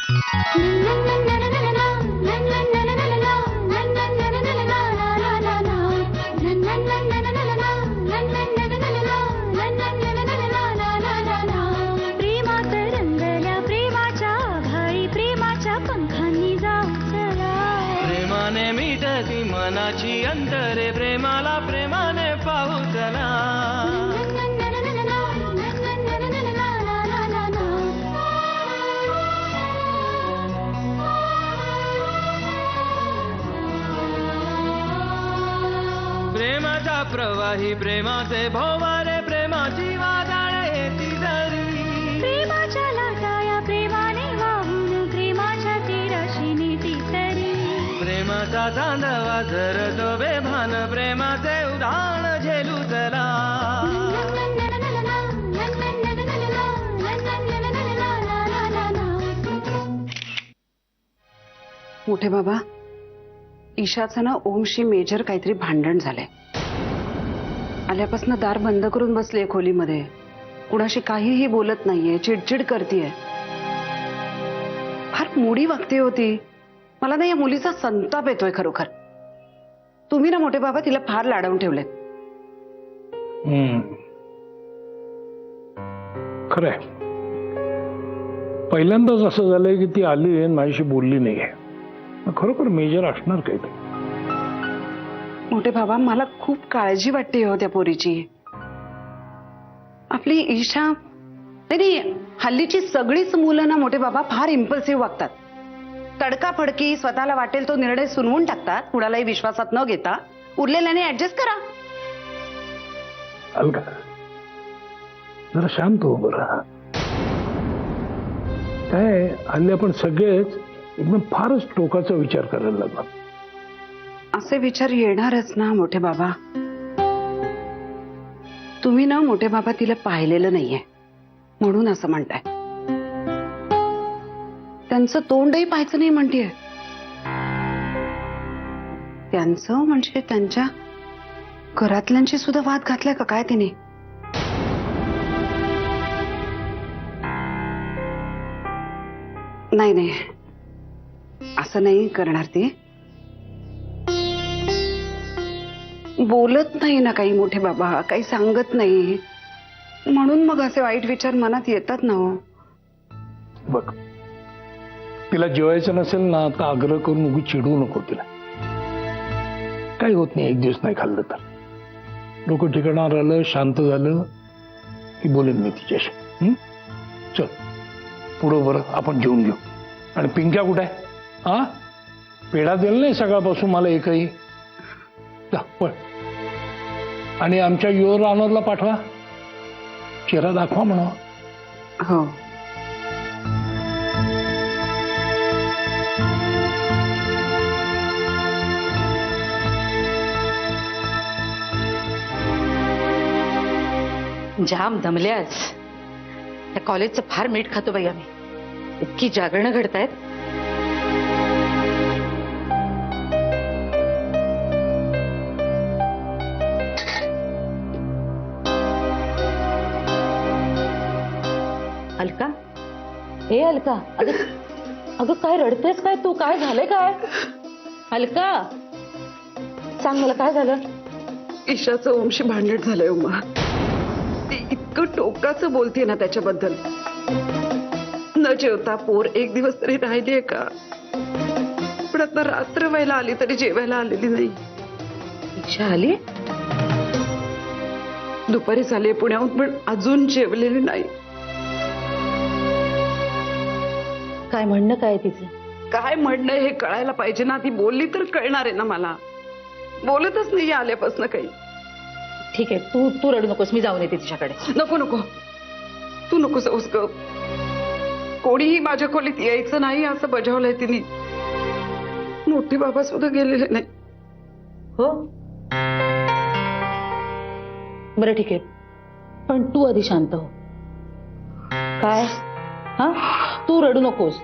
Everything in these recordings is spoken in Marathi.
प्रेमाने मिटती मनाची अंतरे, प्रेमाला प्रेमाने पाहू चला. प्रेमाचा प्रवाही, प्रेमाचे भोवारे, प्रेमाची वादळे येती दरी. प्रेमाच्या लाटाया प्रेमाने वाहून, प्रेमाच्या तीराशी नेती तरी. प्रेमाचा चांदवा झरतो बेभान, प्रेमाचे उधाण झेलू चला. मोठे बाबा, ईशाचं ना ओमशी मेजर काहीतरी भांडण झालंय. आल्यापासून दार बंद करून बसलीये खोलीमध्ये, कुणाशी काहीही बोलत नाहीये, चिडचिड करतीये, फार मोडी वागते होती. मला ना या मुलीचा संताप येतोय खरोखर. तुम्ही ना मोठे बाबा तिला फार लाडवून ठेवलेत. खरंय, पहिल्यांदाच असं झालंय की ती आली आणि माझ्याशी बोलली नाहीये. खरोखर मेजर असणार काही ते. मोठे बाबा, मला खूप काळजी वाटते हो त्या पोरीची. आपली ईशा नाही, हल्लीची सगळीच मुलं ना मोठे बाबा फार इम्पल्सिव्ह वागतात. तडकाफडकी स्वतःला वाटेल तो निर्णय सुनवून टाकतात, कुणालाही विश्वासात न घेता. उरलेल्याने ऍडजस्ट करा. अलका, जरा शांत हो बरं. काय हल्ली आपण सगळेच एकदम फारच टोकाचा विचार करायला लागला. असे विचार येणारच ना मोठे बाबा. तुम्ही ना मोठे बाबा तिला पाहिलेलं नाहीये म्हणून असं म्हणताय. त्यांचं तोंडही पाहायचं नाही म्हणतेय. त्यांचं म्हणजे त्यांच्या घरातल्यांशी सुद्धा वाद घातलाय का काय तिने? नाही नाही, असं नाही करणार ती. बोलत नाही ना काही मोठे बाबा, काही सांगत नाही, म्हणून मग असे वाईट विचार मनात येतात ना हो. बघ, तिला जेवायचं नसेल ना तर आग्रह करून उगी चिडवू नको तिला. काही होत नाही, एक दिवस नाही खाल्लं तर. डोकं ठिकाणावर आलं, शांत झालं की बोलेन मी तिच्याशी. चल पुढं बरं आपण जेवून घेऊ. आणि पिंक्या कुठे आहे? हा, पेढा दिला नाही सकाळपासून मला एकही. जा पळ. आणि आमच्या युअर ऑनरला पाठवा, चेहरा दाखवा म्हणा. हो. जाम दमल्याच. त्या कॉलेजचं फार मीठ खातो बाई आम्ही. इतकी जागरणं घडतायत. अलका, ए अलका, अगं काय रडतेस काय तू? काय झालंय काय? अलका सांग मला, काय झालं? ईशाचं ओमशी भांडण झालंय उमा. ती इतकं टोकाचं बोलते ना त्याच्याबद्दल. न जेवता पोर एक दिवस तरी राहिलीये का? पण आता रात्र व्हायला आली तरी जेवायला आलेली नाही. इच्छा आली? दुपारी झाली पुण्याहून, पण अजून जेवलेली नाही. काय म्हणणं काय तिचं? काय म्हणणं हे कळायला पाहिजे ना. ती बोलली तर कळणार आहे ना मला. बोलतच नाही आल्यापासून काही. ठीक आहे, तू रडू नकोस, मी जाऊन येते तिच्याकडे. नको नको, तू नको जाऊस ग. कोणीही माझ्या खोलीत यायचं नाही असं बजावलंय तिने. मोठी बाबा सुद्धा गेलेले नाही. हो बरं ठीक आहे, पण तू आधी शांत हो. काय? हा, तू रडू नकोस.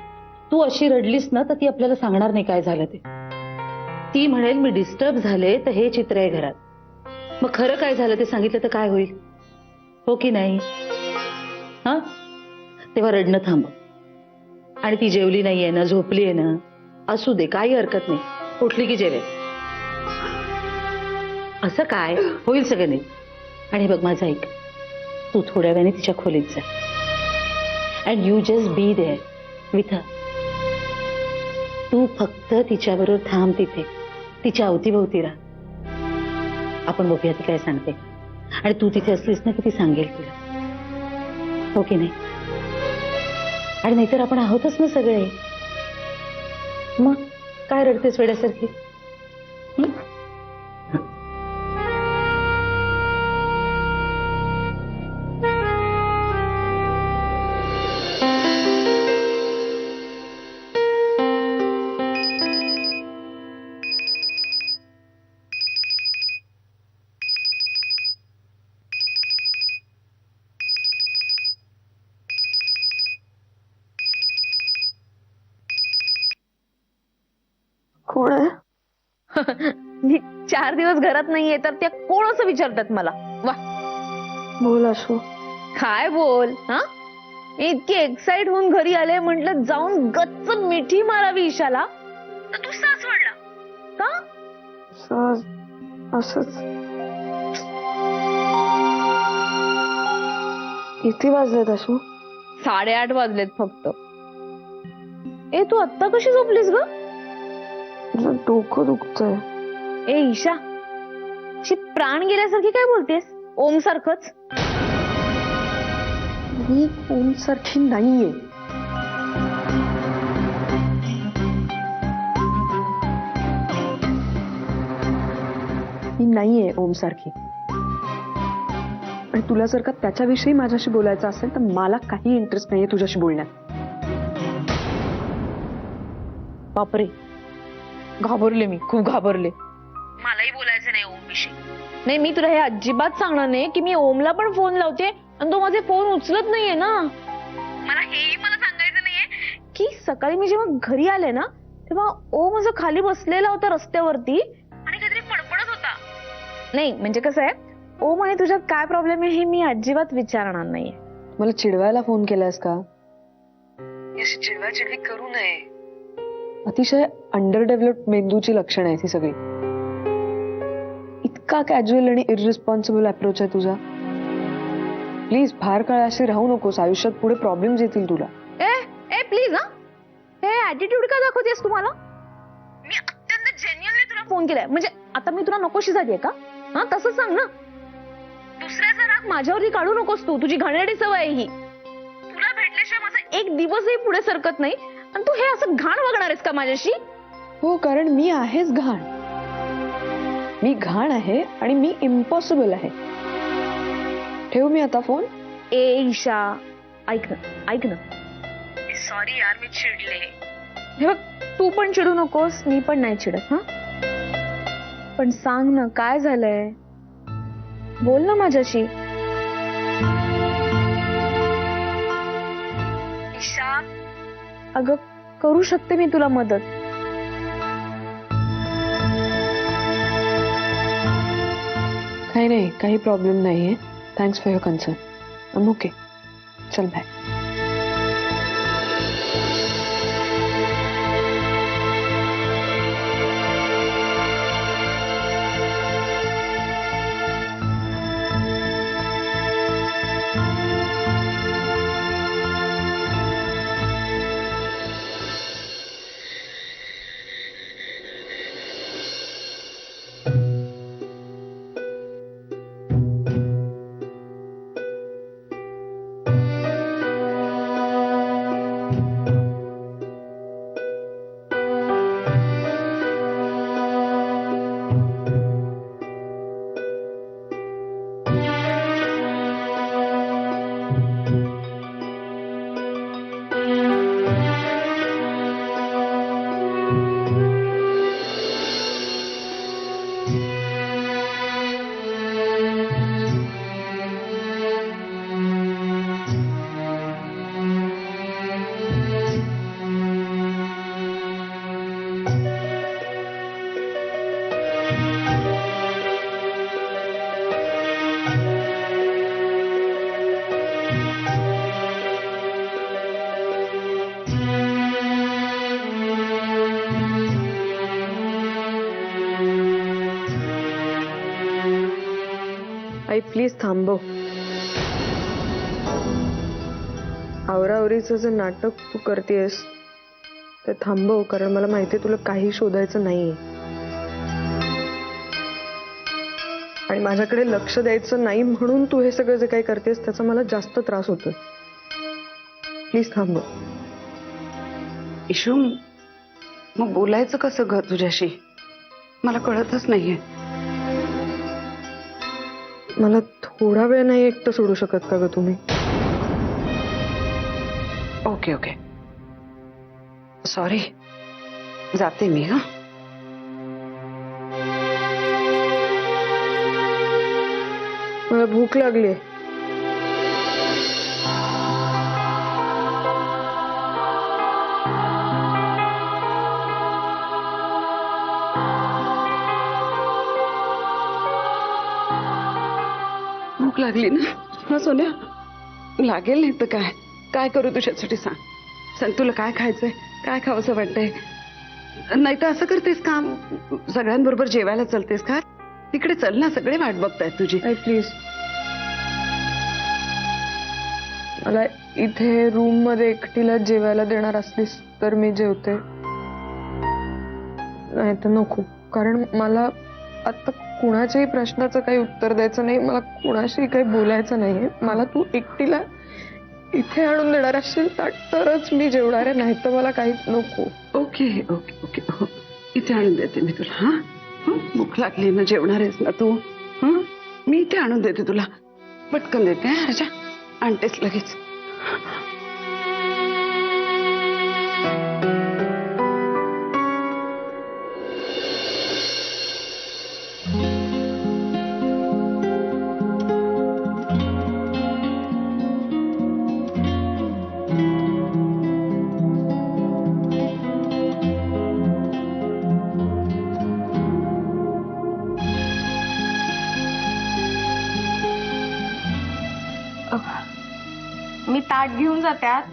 तू अशी रडलीस ना तर ती आपल्याला सांगणार नाही काय झालं ते. ती म्हणेल मी डिस्टर्ब झाले तर हे चित्र आहे घरात. मग खरं काय झालं ते सांगितलं तर काय होईल? हो की नाही? हा, तेव्हा रडणं थांब. आणि ती जेवली नाहीये ना, झोपली आहे ना, असू दे, काही हरकत नाही, उठली की जेवेल. असं काय होईल सगळं नाही. आणि बघ माझं ऐक, तू थोड्या वेळाने तिच्या खोलीत जा and you just be there with her. तू फक्त तिच्याबरोबर थांब तिथे, तिच्या अवतीभोवती राहा. आपण बघूया ती काय सांगते. आणि तू तिथे असलीस ना की ती सांगेल तुला, हो की नाही? आणि नाहीतर आपण आहोतच ना सगळे. मग काय रडतेस वेड्यासारखी? हं? कोण आहे? मी 4 दिवस घरात नाहीये तर त्या कोण असं विचारतात मला. वा, बोल असो. काय बोल हा. मी इतकी एक्साइट होऊन घरी आले, म्हटलं जाऊन गच्च मिठी मारावी ईशाला, तर तू सास वडला का? असंच. किती वाजलेत असो? 8:30 वाजलेत फक्त. ए तू आत्ता कशी झोपलीस ग? डोकं दुखतंय. ए ईशा, अशी प्राण गेल्यासारखी काय बोलतेस? ओम सारखंच. मी ओम सारखी नाहीये. मी नाहीये ओम सारखी. आणि तुला जर का त्याच्याविषयी माझ्याशी बोलायचं असेल तर मला काही इंटरेस्ट नाहीये तुझ्याशी बोलण्यात. बापरे, घाबरले, मी खूप घाबरले. मलाही बोलायचं नाही ओम विषयी. नाही, मी तुला हे अजिबात सांगणार नाही की मी ओमला पण फोन लावते आणि तो माझे फोन उचलत नाहीये ना. मला हेही सांगायचं नाहीये की सकाळी मी जेव्हा घरी आले ना तेव्हा ओम असं खाली बसलेला होता रस्त्यावरती आणि काहीतरी पडपडत होता. नाही म्हणजे कसं आहे, ओम आणि तुझ्यात काय प्रॉब्लेम आहे हे मी अजिबात विचारणार नाहीये. मला चिडवायला फोन केलायस का? अशी चिडवाचिडवी करू नये. अतिशय अंडर डेव्हलप्ड मेंदूची लक्षणं आहेत ही सगळी. इतका कॅज्युअल आणि इररिस्पॉन्सिबल अप्रोच आहे तुझा. प्लीज फार काळ अशी राहू नकोस. आयुष्यात पुढे प्रॉब्लेम्स येतील तुला. ए प्लीज हा, हे ऍटिट्यूड का दाखवतेस तुम्हाला? मी अत्यंत जेन्युअनली तुला फोन केलाय. म्हणजे आता मी तुला नकोशी झालीये का? हा, तसं सांग ना. दुसऱ्याचा राग माझ्यावरती काढू नकोस तू. तुझी घाणेरडी सवय आहे ही. तुला भेटल्याशिवाय माझा एक दिवसही पुढे सरकत नाही आणि तू हे असं घाण वागणार आहेस का माझ्याशी? हो, कारण मी आहेच घाण. मी घाण आहे आणि मी इम्पॉसिबल आहे. ठेव मी आता फोन. ए ईशा, ऐक ना. सॉरी यार, मी चिडले. हे बघ, तू पण चिडू नकोस, मी पण नाही चिडत. हा, पण सांग ना काय झालंय, बोल ना माझ्याशी. ईशा, अगं करू शकते मी तुला मदत. काही नाही, काही प्रॉब्लेम नाहीये. Thanks for your concern. I am okay. चल बाय. आई प्लीज थांबव. आवरावरीचं जे नाटक तू करतेस ते थांबव, कारण मला माहितीये तुला काही शोधायचं नाहीये आणि माझ्याकडे लक्ष द्यायचं नाही म्हणून तू हे सगळं जे काही करतेस त्याचा मला जास्त त्रास होतोय. प्लीज थांबव. इशू, मग बोलायचं कसं ग तुझ्याशी? मला कळतच नाहीये. मला थोडा वेळ नाही एकटं सोडू शकत का ग तुम्ही? ओके ओके, सॉरी, जाते मी. हा, मला भूक लागली. भूक लागली ना? हा सोन्या, लागेल नाही तर काय? काय करू तुझ्यासाठी? सांग सांग, तुला काय खायचंय, काय खावंसं वाटतंय? नाही तर असं करतेस का, सगळ्यांबरोबर जेवायला चलतेस का? तिकडे चल ना, सगळे वाट बघतायत तुझी. आई प्लीज, मला इथे रूम मध्ये एकटीला जेवायला देणार असलीस तर मी जेवते, नाही तर नको. कारण मला आता कुणाच्याही प्रश्नाचं काही उत्तर द्यायचं नाही, मला कुणाशी काही बोलायचं नाहीये. मला तू एकटीला इथे आणून देणार असशील तरच मी जेवणार आहे, नाही तर मला काहीच नको. ओके ओके ओके, हो, इथे आणून देते मी तुला. हा, भूक लागली ना, जेवणार आहेस ना तू? हा, मी इथे आणून देते तुला, पटकन देते. हा राजा, आणतेस लगेच. मी ताट घेऊन जाते आत.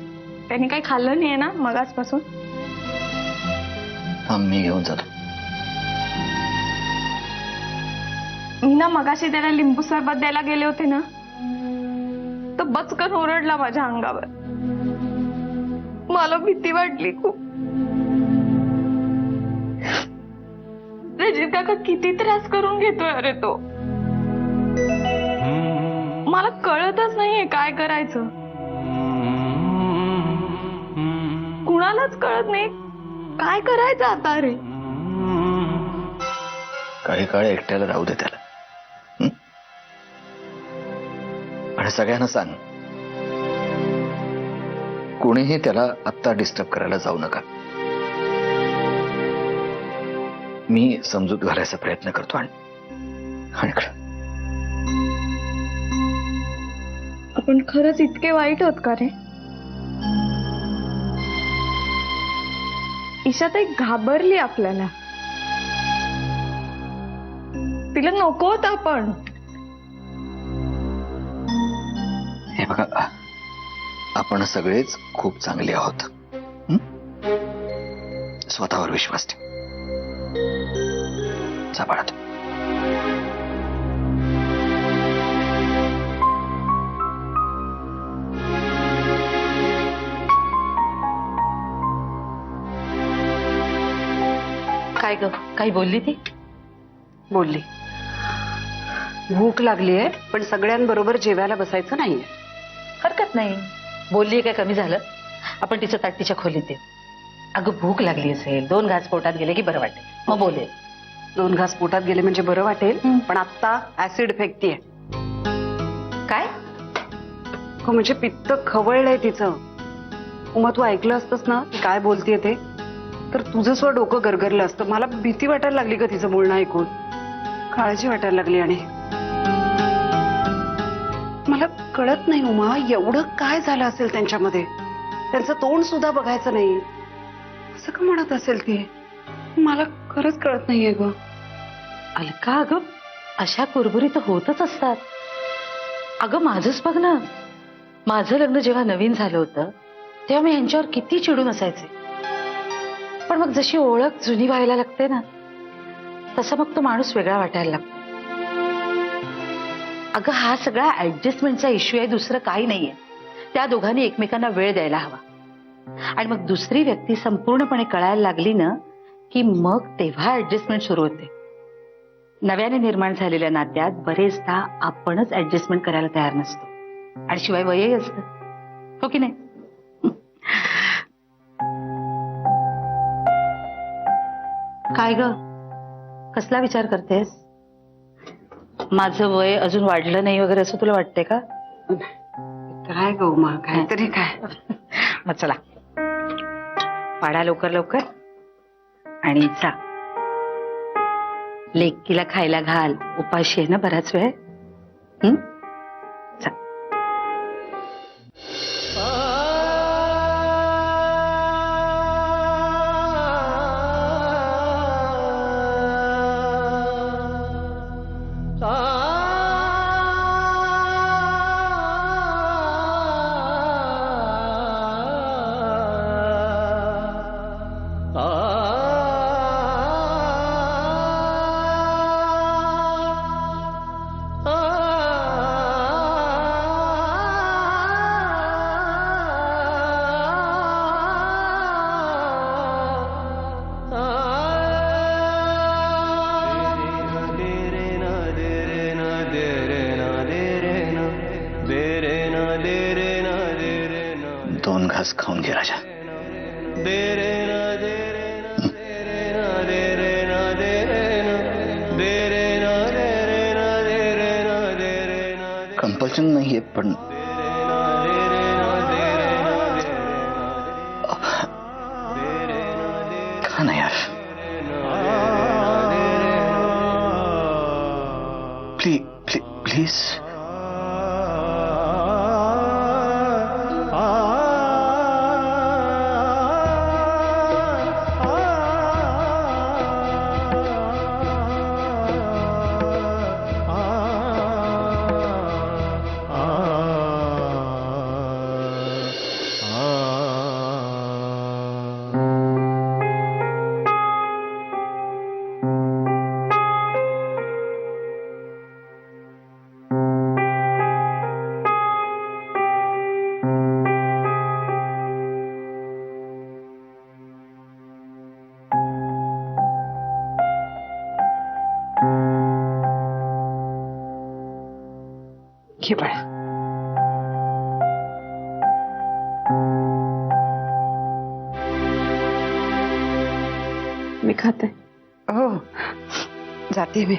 त्यांनी काही खाल्लं नाहीये ना मगाचपासून? मी घेऊन जातो. मी ना मगाशी त्याला लिंबू सरबत द्यायला गेले होते ना, तर बचकन ओरडला माझ्या अंगावर. मला भीती वाटली खूप. रजित काका किती त्रास करून घेतोय अरे तो. मला कळतच नाहीये काय करायचं, कुणालाच कळत नाही काय करायचं आता. रे काही काळ एकट्याला राहू दे त्याला. आणि सगळ्यांना सांग, कोणीही त्याला आत्ता डिस्टर्ब करायला जाऊ नका. मी समजूत घालायचा प्रयत्न करतो. आणि आपण खरंच इतके वाईट आहोत का रे? ईशाताई घाबरली आपल्याला. तिला नको होत आपण. हे बघा, आपण सगळेच खूप चांगले आहोत. स्वतःवर विश्वास ठेव. सांभाळत. काय ग, काही बोलली ती? बोलली, भूक लागली आहे पण सगळ्यांबरोबर जेवायला बसायचं नाहीये. हरकत नाही, बोलली काय कमी झालं? आपण तिचं ताट तिच्या खोलीत देऊ. अगं भूक लागली असेल, 2 घास पोटात गेले की बरं वाटेल, मग बोलेल. 2 घास पोटात गेले म्हणजे बरं वाटेल, पण आता ऍसिड फेकतीये. काय? हो, म्हणजे पित्त खवळलंय तिचं. उमा, तू ऐकलं असतंस ना ती काय बोलतीये ते, तर तुझं स्व डोकं गरगरलं असतं. मला भीती वाटायला लागली का तिचं बोलणं ऐकून. काळजी वाटायला लागली. आणि मला कळत नाही उमा, एवढं काय झालं असेल त्यांच्यामध्ये. त्यांचं तोंड सुद्धा बघायचं नाही, असं का म्हणत असेल ती? मला खरंच कळत नाहीये ग. अलका, अगं अशा कुरबुरी तर होतच असतात. अगं माझंच बघ ना, माझं लग्न जेव्हा नवीन झालं होतं तेव्हा मी यांच्यावर किती चिडून असायचे. पण मग जशी ओळख जुनी व्हायला लागते ना, तसं मग तो माणूस वेगळा वाटायला लागतो. अगं हा सगळा ऍडजस्टमेंटचा इश्यू आहे, दुसरं काही नाहीये. त्या दोघांनी एकमेकांना वेळ द्यायला हवा. आणि मग दुसरी व्यक्ती संपूर्णपणे कळायला लागली ना की मग तेव्हा ऍडजस्टमेंट सुरू होते. नव्याने निर्माण झालेल्या नात्यात बरेचदा आपणच ऍडजस्टमेंट करायला तयार नसतो. आणि शिवाय वयही असतं, हो की नाही? काय ग, कसला विचार करतेस? माझं वय अजून वाढलं नाही वगैरे असं तुला वाटतंय का? काय गो मा, काहीतरी काय. मग चला पाडा लवकर लवकर आणि जा. लेकीला खायला घाल, उपाशी आहे ना बराच वेळ. जा. दोन घास खाऊन घे राजा. कंपल्शन नाहीये पण खा ना यार. प्लीज. घे बाळा. मी खाते. हो, जाते मी.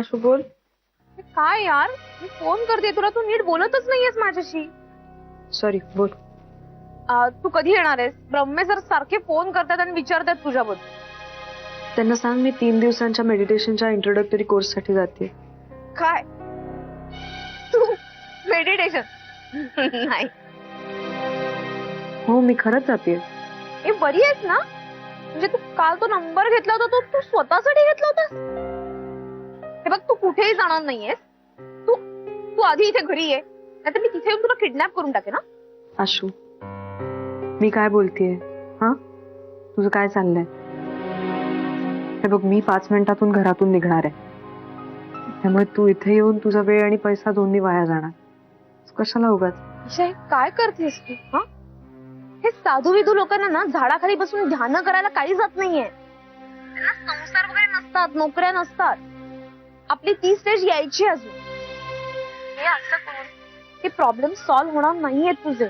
आशू बोल. काय यार, मी फोन करते तुला, तू नीट बोलतच नाहीयेस माझ्याशी. सॉरी, बोल. तू कधी येणार आहेस? ब्रह्मे सर सारखे फोन करतात आणि विचारतात तुझ्याबद्दल. त्यांना सांग मी 3 दिवसांच्या मेडिटेशनच्या इंट्रोडक्टरी कोर्स साठी जाते. काय तू मेडिटेशन? नाही. हो, मी खरंच जाते. ए, बरी आहेस ना? म्हणजे तू काल तो नंबर घेतला होता तो तू स्वतःसाठी घेतला होता? हे बघ, तू कुठेही जाणार नाहीयेस. तू तू आधी इथे घरी ये, नाहीतर मी तिथे येऊन तुला किडनॅप करून टाके ना. आशू, मी काय बोलतेय? हा, तुझं काय चाललंय? हे बघ, मी 5 मिनिटातून घरातून निघणार आहे, त्यामुळे तू इथे येऊन तुझा वेळ आणि पैसा दोन्ही वाया जाणार. कशाला उगाच? काय करतेस तू? हा, हे साधू विधू लोकांना ना झाडाखाली बसून ध्यान करायला काही जात नाहीये. त्यांना संसार वगैरे नसतात, नोकऱ्या नसतात. आपली ती स्टेज यायची अजून. हे असं करून हे प्रॉब्लेम सॉल्व्ह होणार नाहीये तुझे.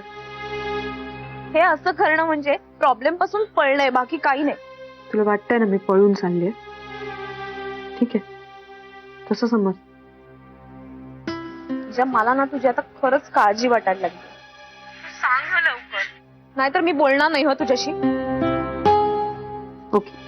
हे असं करणं म्हणजे प्रॉब्लेम पासून पळलंय, बाकी काही नाही. तुला वाटतंय ना मी पळून चालले? ठीक आहे, तसं समज. तुझ्या मला ना तुझी आता खरंच काळजी वाटायला लागली. सांग लवकर, नाहीतर मी बोलणार नाही हो तुझ्याशी. ओके.